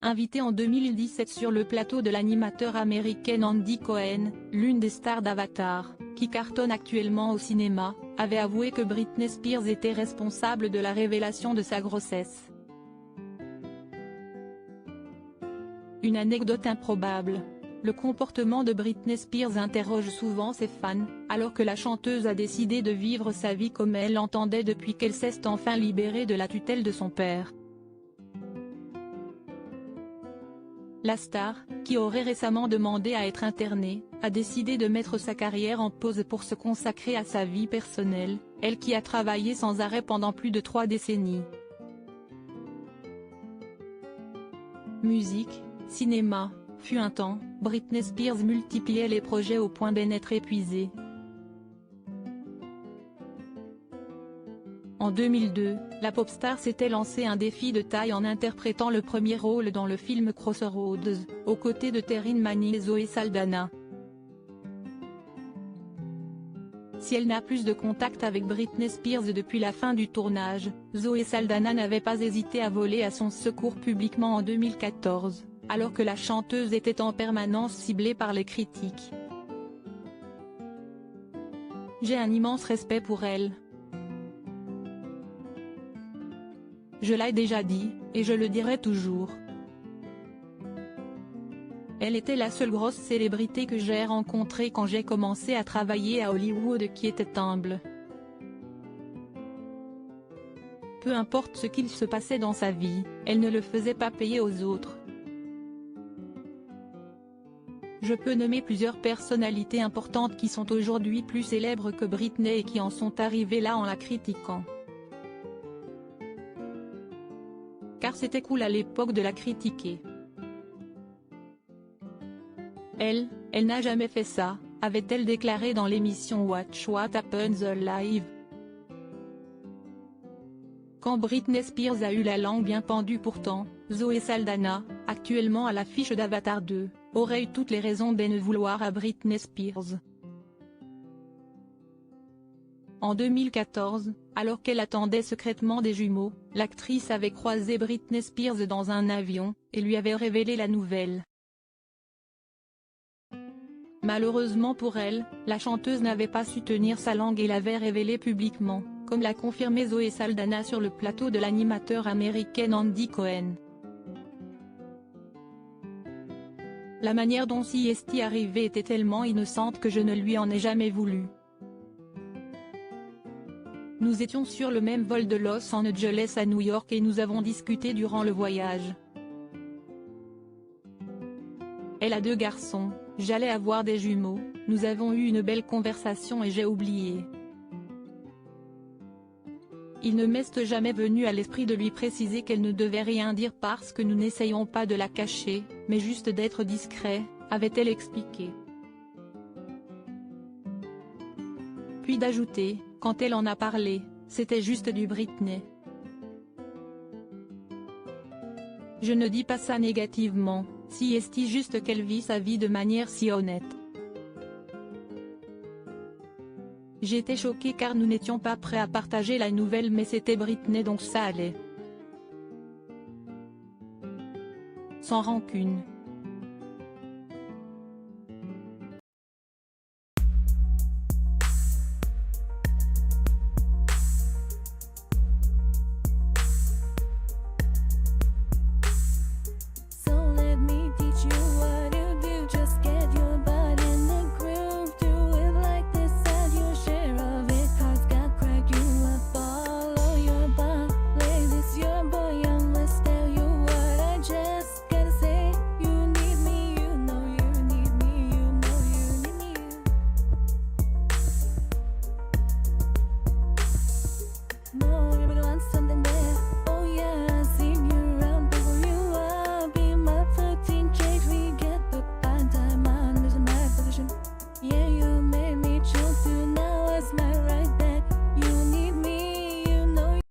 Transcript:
Invitée en 2017 sur le plateau de l'animateur américain Andy Cohen, l'une des stars d'Avatar, qui cartonne actuellement au cinéma, avait avoué que Britney Spears était responsable de la révélation de sa grossesse. Une anecdote improbable. Le comportement de Britney Spears interroge souvent ses fans, alors que la chanteuse a décidé de vivre sa vie comme elle l'entendait depuis qu'elle s'est enfin libérée de la tutelle de son père. La star, qui aurait récemment demandé à être internée, a décidé de mettre sa carrière en pause pour se consacrer à sa vie personnelle, elle qui a travaillé sans arrêt pendant plus de 3 décennies. Musique, cinéma, fut un temps, Britney Spears multipliait les projets au point d'en être épuisée. En 2002, la popstar s'était lancé un défi de taille en interprétant le premier rôle dans le film Crossroads, aux côtés de Taryn Manning et Zoe Saldana. Si elle n'a plus de contact avec Britney Spears depuis la fin du tournage, Zoe Saldana n'avait pas hésité à voler à son secours publiquement en 2014, alors que la chanteuse était en permanence ciblée par les critiques. J'ai un immense respect pour elle. Je l'ai déjà dit, et je le dirai toujours. Elle était la seule grosse célébrité que j'ai rencontrée quand j'ai commencé à travailler à Hollywood qui était humble. Peu importe ce qu'il se passait dans sa vie, elle ne le faisait pas payer aux autres. Je peux nommer plusieurs personnalités importantes qui sont aujourd'hui plus célèbres que Britney et qui en sont arrivées là en la critiquant. Car c'était cool à l'époque de la critiquer. Elle n'a jamais fait ça, avait-elle déclaré dans l'émission Watch What Happens Live. Quand Britney Spears a eu la langue bien pendue pourtant, Zoe Saldana, actuellement à l'affiche d'Avatar 2, aurait eu toutes les raisons de ne vouloir à Britney Spears. En 2014, alors qu'elle attendait secrètement des jumeaux, l'actrice avait croisé Britney Spears dans un avion, et lui avait révélé la nouvelle. Malheureusement pour elle, la chanteuse n'avait pas su tenir sa langue et l'avait révélé publiquement, comme l'a confirmé Zoe Saldana sur le plateau de l'animateur américain Andy Cohen. La manière dont est arrivée était tellement innocente que je ne lui en ai jamais voulu. Nous étions sur le même vol de Los Angeles à New York et nous avons discuté durant le voyage. Elle a 2 garçons, j'allais avoir des jumeaux, nous avons eu une belle conversation et j'ai oublié. Il ne m'est jamais venu à l'esprit de lui préciser qu'elle ne devait rien dire parce que nous n'essayons pas de la cacher, mais juste d'être discret, avait-elle expliqué. Puis d'ajouter, quand elle en a parlé, c'était juste du Britney. Je ne dis pas ça négativement, si est juste qu'elle vit sa vie de manière si honnête. J'étais choquée car nous n'étions pas prêts à partager la nouvelle mais c'était Britney donc ça allait. Sans rancune.